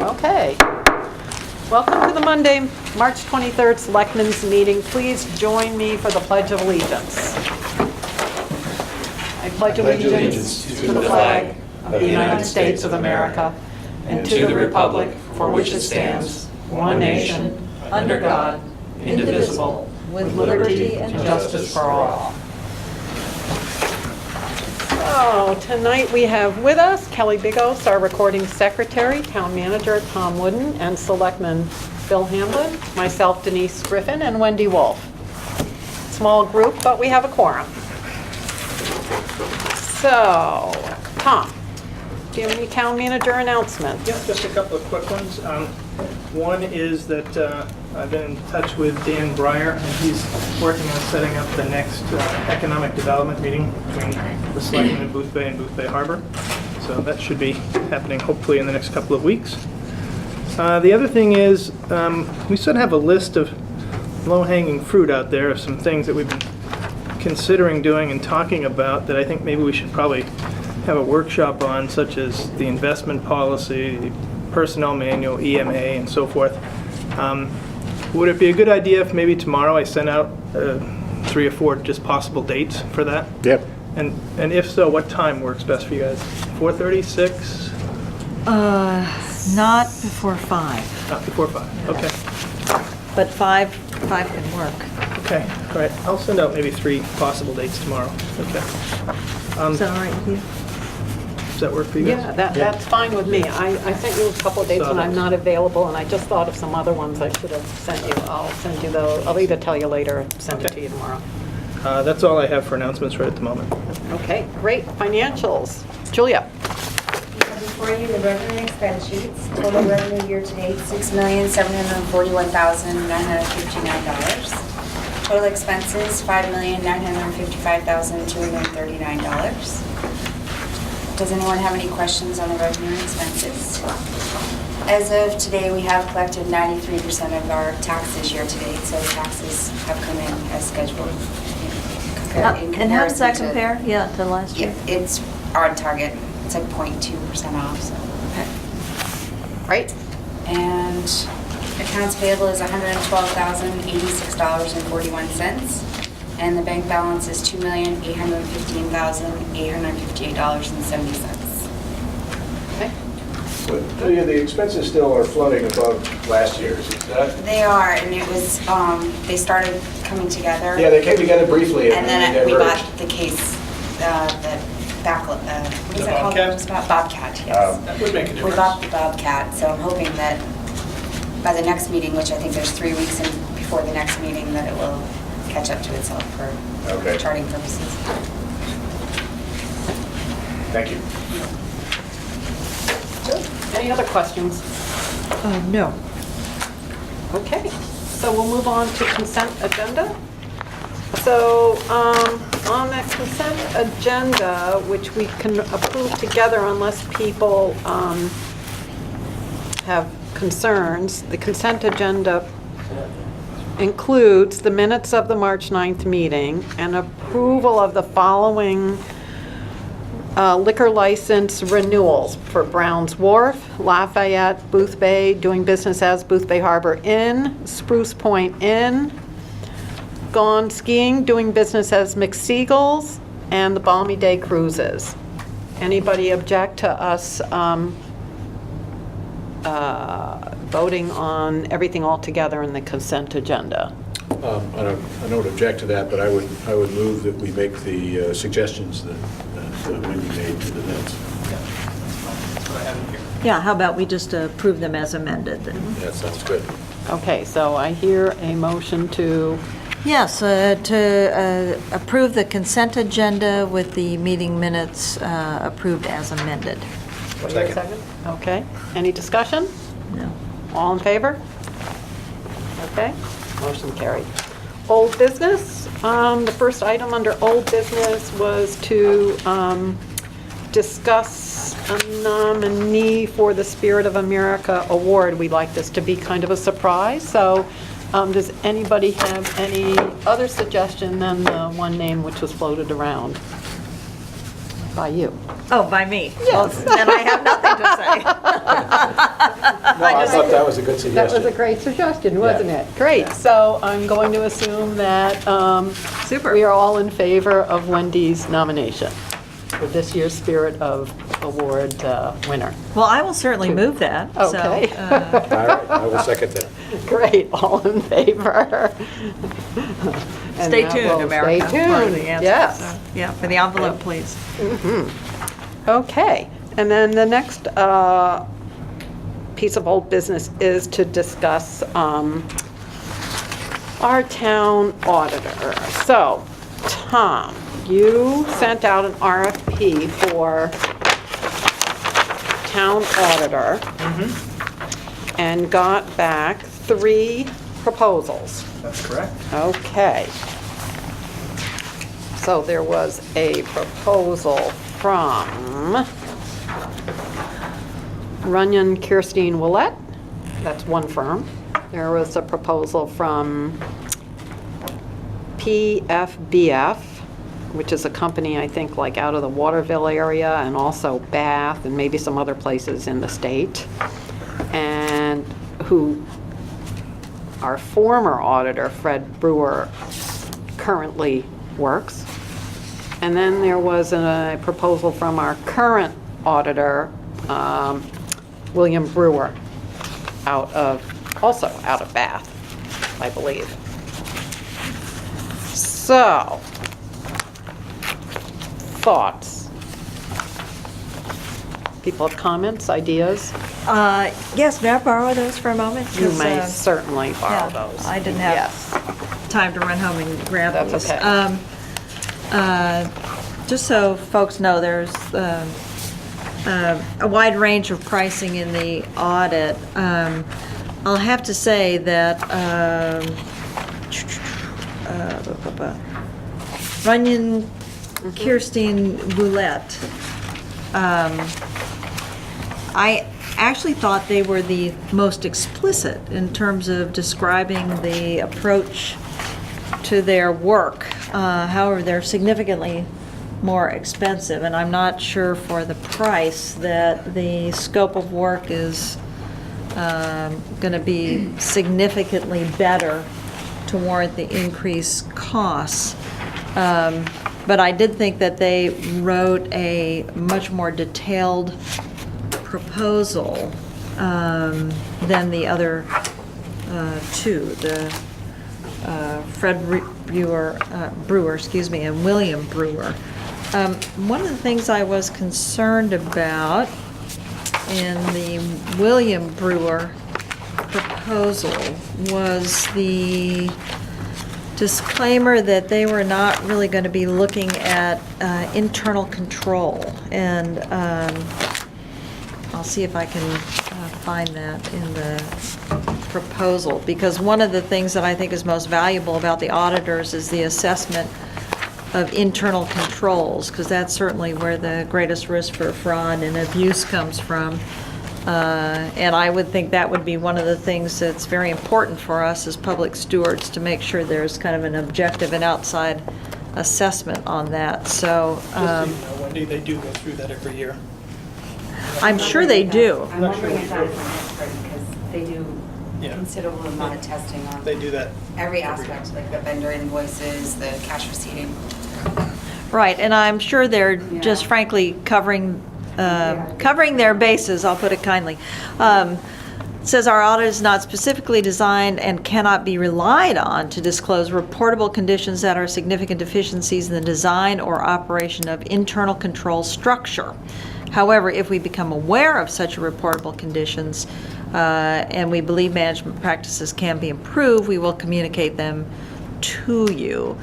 Okay. Welcome to the Monday, March 23rd Selectmen's meeting. Please join me for the Pledge of Allegiance. I pledge allegiance to the flag of the United States of America and to the republic for which it stands, one nation, under God, indivisible, with liberty and justice for all. So tonight we have with us Kelly Bigos, our recording secretary, town manager Tom Wooden, and selectman Bill Hamblin, myself Denise Griffin, and Wendy Wolf. Small group, but we have a quorum. So, Tom, do you have any town manager announcements? Yeah, just a couple of quick ones. One is that I've been in touch with Dan Breyer, and he's working on setting up the next economic development meeting between the Selectmen and Boothbay Harbor. So that should be happening hopefully in the next couple of weeks. The other thing is we sort of have a list of low-hanging fruit out there of some things that we've been considering doing and talking about that I think maybe we should probably have a workshop on, such as the investment policy, the personnel manual, EMA, and so forth. Would it be a good idea if maybe tomorrow I sent out 3 or 4 just possible dates for that? Yep. And if so, what time works best for you guys? 4:30, 6? Not before 5. Not before 5, okay. But 5 can work. Okay, all right. I'll send out maybe 3 possible dates tomorrow. Okay. Is that all right with you? Does that work for you guys? Yeah, that's fine with me. I sent you a couple of dates when I'm not available, and I just thought of some other ones I should have sent you. I'll send you those. I'll either tell you later or send it to you tomorrow. That's all I have for announcements right at the moment. Okay, great. Financials. Julia. Before you, the revenue and expense sheets. Total revenue year-to-date, $6,741,959. Total expenses, $5,955,239. Does anyone have any questions on the revenue and expenses? As of today, we have collected 93% of our taxes year-to-date, so taxes have come in as scheduled. And how does that compare? Yeah, to last year? Yeah, it's on target. It's like 0.2% off, so. Okay. Right. And accounts payable is $112,086.41. And the bank balance is $2,815,858.70. Okay. But the expenses still are floating above last year's, is that? They are, and it was, they started coming together. Yeah, they came together briefly And then they we got diverged. the case, the what is The that called? Bobcat? Bobcat, yes. That would make a We difference. got the Bobcat, so I'm hoping that by the next meeting, which I think there's 3 weeks in before the next meeting, that it will catch up to itself for Okay. charting purposes. Thank you. Any other questions? No. Okay, so we'll move on to consent agenda. So on that consent agenda, which we can approve together unless people have concerns, the consent agenda includes the minutes of the March 9th meeting and approval of the following liquor license renewals for Brown's Wharf, Lafayette, Boothbay, doing business as Boothbay Harbor Inn, Spruce Point Inn, Gone Skiing, doing business as McSeagles, and the Balmy Day Cruises. Anybody object to us voting on everything all together in the consent agenda? I don't object to that, but I would move that we make the suggestions that Wendy made to the minutes. That's what I have in here. Yeah, how about we just approve them as amended then? That sounds good. Okay, so I hear a motion to, Yes, to approve the consent agenda with the meeting minutes approved as amended. what do you second? Okay, any discussion? No. All in favor? Okay, motion carried. Old business, the first item under old business was to discuss a nominee for the Spirit of America Award. We'd like this to be kind of a surprise, so does anybody have any other suggestion than the one name which was floated around by you? Oh, by me? Yes. Well, then I have nothing to say. I thought that was a good That suggestion. was a great suggestion, wasn't Yeah. it? Great, so I'm going to assume that Super. we are all in favor of Wendy's nomination for this year's Spirit of Award winner. Well, I will certainly move that. so, Okay. All right, I will second that. Great, all in favor? And Stay that tuned, will- America. Stay for tuned, the answer. yes. So, yeah, for the envelope, please. Okay, and then the next piece of old business is to discuss our town auditor. So, Tom, you sent out an RFP for town auditor and got back 3 proposals. That's correct. Okay. So there was a proposal from Runyon, Kirstein, Willett. That's one firm. There was a proposal from PFBF, which is a company, I think, like out of the Waterville area and also Bath and maybe some other places in the state. And who our former auditor, Fred Brewer, currently works. And then there was a proposal from our current auditor, William Brewer, also out of Bath, I believe. So, thoughts? People have comments, ideas? Yes, may I borrow those for a moment? You 'Cause, may certainly borrow yeah, those. I didn't have Yes. time to run home and grab That's these. okay. Just so folks know, there's a wide range of pricing in the audit. I'll have to say that Runyon, Kirstein, Boulette, I actually thought they were the most explicit in terms of describing the approach to their work. However, they're significantly more expensive, and I'm not sure for the price that the scope of work is going to be significantly better to warrant the increased costs. But I did think that they wrote a much more detailed proposal than the other two, the Fred Brewer, excuse me, and William Brewer. One of the things I was concerned about in the William Brewer proposal was the disclaimer that they were not really going to be looking at internal control. And I'll see if I can find that in the proposal, because one of the things that I think is most valuable about the auditors is the assessment of internal controls, because that's certainly where the greatest risk for fraud and abuse comes from. And I would think that would be one of the things that's very important for us as public stewards, to make sure there's kind of an objective and outside assessment on that. So Just so you know, Wendy, they do go through that every year. I'm sure they do. I'm wondering if that's an expert, because they do Yeah. considerable amount of testing on They do that. every aspect, like the vendor invoices, the cash receipting. Right, and I'm sure they're just Yeah. frankly covering their bases, I'll put it kindly. It says our audit is not specifically designed and cannot be relied on to disclose reportable conditions that are significant deficiencies in the design or operation of internal control structure. However, if we become aware of such reportable conditions and we believe management practices can be improved, we will communicate them to you.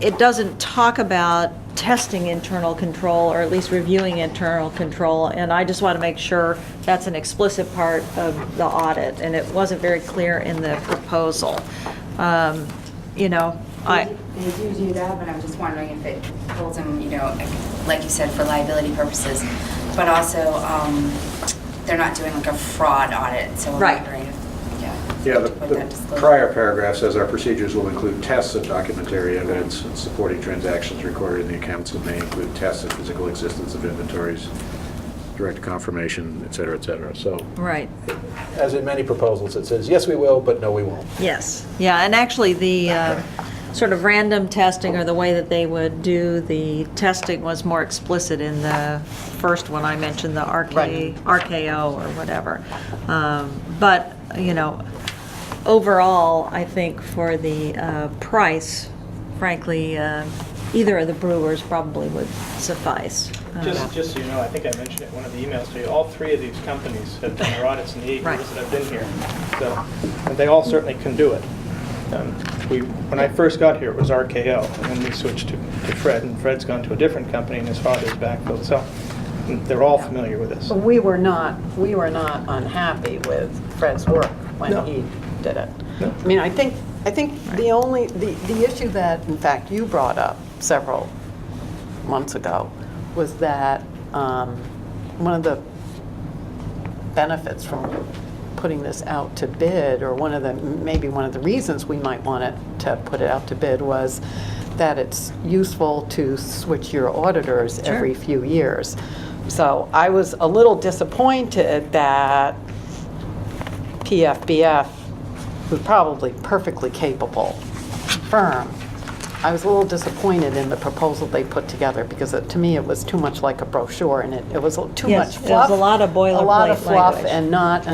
It doesn't talk about testing internal control, or at least reviewing internal control, and I just want to make sure that's an explicit part of the audit, and it wasn't very clear in the proposal. You know, They do that, but I'm just wondering if it holds them, you know, like you said, for liability purposes, but also they're not doing like a fraud audit, so I'm Right. wondering if, Yeah, what the that disclosure- prior paragraph says our procedures will include tests of documentary evidence and supporting transactions recorded in the accounts, and may include tests of physical existence of inventories, direct confirmation, et cetera, so. Right. As in many proposals, it says, yes, we will, but no, we won't. Yes, yeah, and actually the sort of random testing or the way that they would do the testing was more explicit in the first one I mentioned, the Right. RKO or whatever. But, you know, overall, I think for the price, frankly, either of the brewers probably would suffice. Just so you know, I think I mentioned it in one of the emails to you, all three of these companies have done their audits in the 8 Right. years that I've been here. So, and they all certainly can do it. When I first got here, it was RKO, and then we switched to Fred, and Fred's gone to a different company, and his father's backfilled. So they're all familiar with this. But we were not unhappy with Fred's work when No. he did it. No. I mean, I think the issue that, in fact, you brought up several months ago was that one of the benefits from putting this out to bid, or maybe one of the reasons we might want it to put it out to bid, was that it's useful to switch your auditors every few years. So I was a little disappointed that PFBF, who's probably perfectly capable firm, I was a little disappointed in the proposal they put together, because to me it was too much like a brochure, and it was too Yes, much it was fluff. a lot of boilerplate A lot of fluff language. and not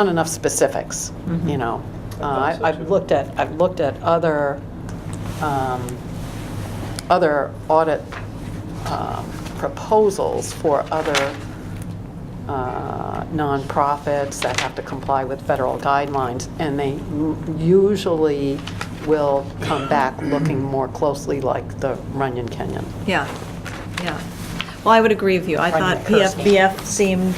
enough specifics, you know. thought so, I've too. looked at other audit proposals for other nonprofits that have to comply with federal guidelines, and they usually will come back looking more closely like the Runyon Canyon. Yeah, yeah. Well, I would agree with you. I Runyon thought Kursky. PFBF seemed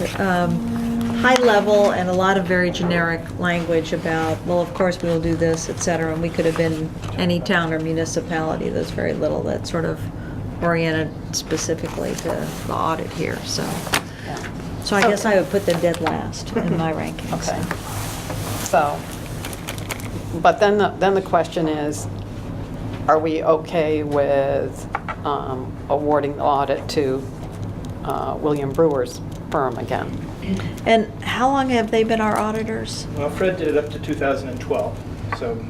high level and a lot of very generic language about, well, of course we will do this, et cetera, and we could have been any town or municipality. There's very little that sort of oriented specifically to the audit here, so. Yeah. So I guess I would put them dead last in my rankings. Okay. So, but then the question is, are we okay with awarding the audit to William Brewer's firm again? And how long have they been our auditors? Well, Fred did it up to 2012, so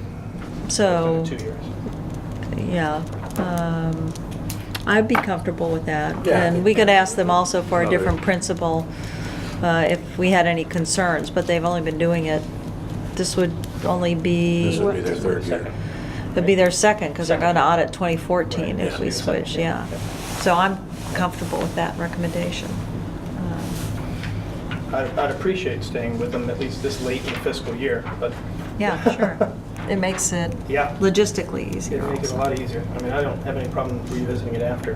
So, it's been 2 years. yeah, I'd be comfortable with that. Yeah. And we could ask them also for a Another- different principle if we had any concerns, but they've only been doing it, this would only be, This would be their third year. it'd be their second, because they're gonna audit 2014 Right, if yeah. we switch, yeah. So I'm comfortable with that recommendation. I'd appreciate staying with them at least this late in the fiscal year, but Yeah, sure. It makes it Yeah. logistically easier it'd make it a also. lot easier. I mean, I don't have any problem revisiting it after,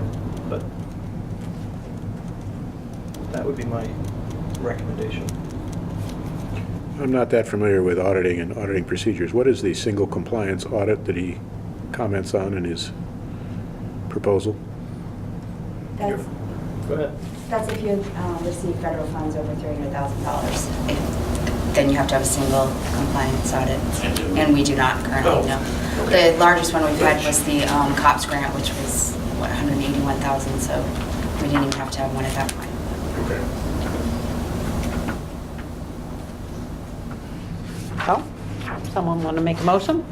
but that would be my recommendation. I'm not that familiar with auditing and auditing procedures. What is the single compliance audit that he comments on in his proposal? That's, Go ahead. that's if you receive federal funds over $300,000. Then you have to have a single compliance audit, and we do not currently, no. Okay. The largest one we've had was the COPS grant, which was, what, 181,000, so we didn't even have to have one at that point. Okay. So, someone want to make a motion?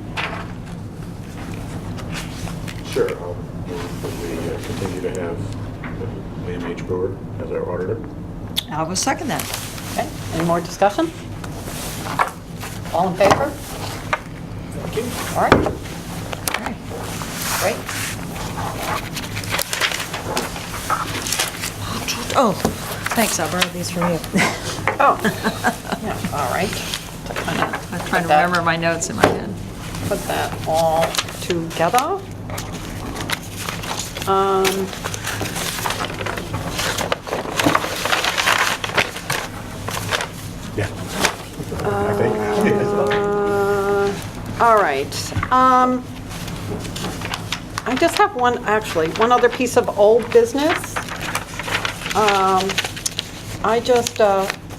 Sure. I'll move that we continue to have William H. Brewer as our auditor. I will second that. Okay, any more discussion? All in favor? Thank you. All right, All right. great. Oh, thanks, I borrowed these from you. Oh, yeah, all right. To kind of I'm trying to remember my notes in my head. put that all together. Yeah. I think. All right. I just have one other piece of old business.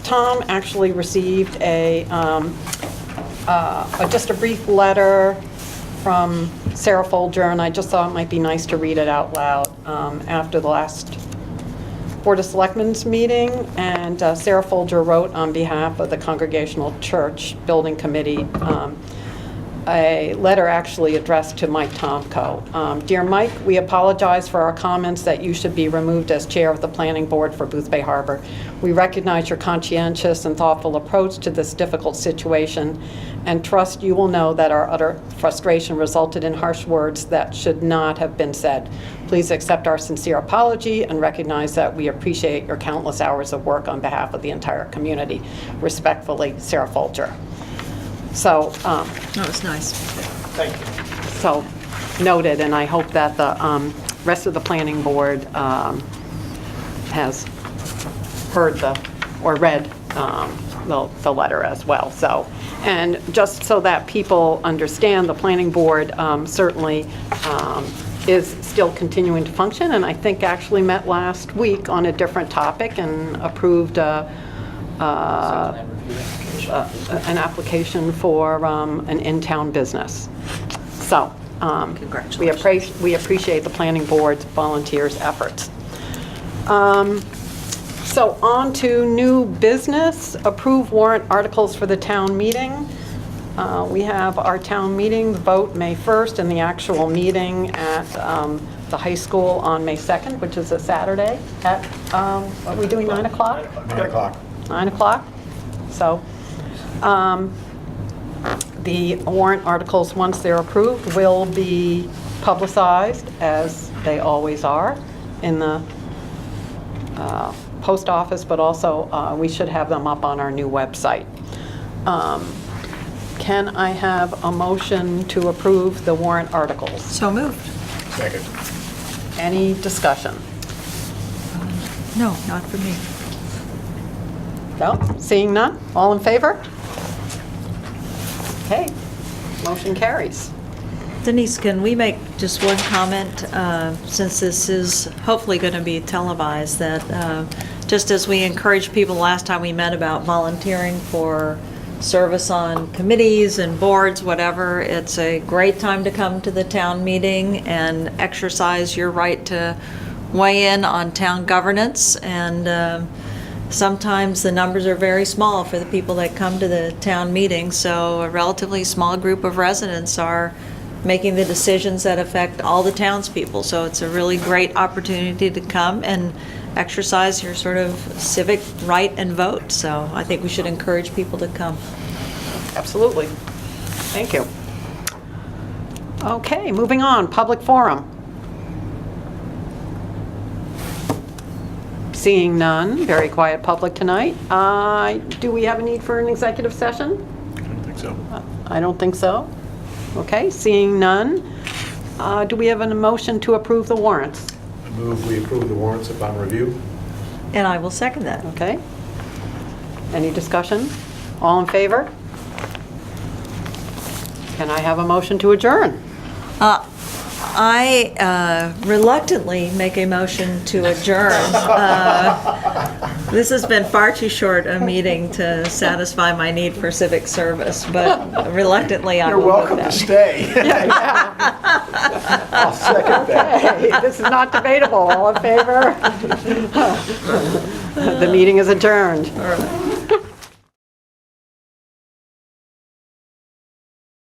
Tom actually received just a brief letter from Sarah Folger, and I just thought it might be nice to read it out loud after the last Board of Selectmen's meeting, and Sarah Folger wrote on behalf of the Congregational Church Building Committee a letter actually addressed to Mike Tomko. Dear Mike, we apologize for our comments that you should be removed as chair of the planning board for Boothbay Harbor. We recognize your conscientious and thoughtful approach to this difficult situation and trust you will know that our utter frustration resulted in harsh words that should not have been said. Please accept our sincere apology and recognize that we appreciate your countless hours of work on behalf of the entire community. Respectfully, Sarah Folger. So, That was nice. Thank you. so noted, and I hope that the rest of the planning board has heard or read the letter as well. So, and just so that people understand, the planning board certainly is still continuing to function, and I think actually met last week on a different topic and approved an application for an in-town business. So, Congratulations. we appreciate the planning board's volunteers' efforts. So on to new business, approve warrant articles for the town meeting. We have our town meeting, the vote May 1st, and the actual meeting at the high school on May 2nd, which is a Saturday at, are we doing 9 o'clock? 9 o'clock. 9 o'clock. So the warrant articles, once they're approved, will be publicized, as they always are, in the post office, but also we should have them up on our new website. Can I have a motion to approve the warrant articles? So moved. Second. Any discussion? No, not for me. No? Seeing none? All in favor? Okay, motion carries. Denise, can we make just one comment, since this is hopefully going to be televised, that just as we encouraged people last time we met about volunteering for service on committees and boards, whatever, it's a great time to come to the town meeting and exercise your right to weigh in on town governance. And sometimes the numbers are very small for the people that come to the town meeting, so a relatively small group of residents are making the decisions that affect all the townspeople. So it's a really great opportunity to come and exercise your sort of civic right and vote. So I think we should encourage people to come. Absolutely. Thank you. Okay, moving on, public forum. Seeing none, very quiet public tonight. Do we have a need for an executive session? I don't think so. I don't think so. Okay, seeing none. Do we have a motion to approve the warrants? I move we approve the warrants upon review. And I will second that. Okay. Any discussion? All in favor? Can I have a motion to adjourn? I reluctantly make a motion to adjourn. This has been far too short a meeting to satisfy my need for civic service, but reluctantly I You're will welcome vote to that. stay. Yeah. I'll second that. Hey, this is not debatable. All in favor? The meeting is adjourned. All right.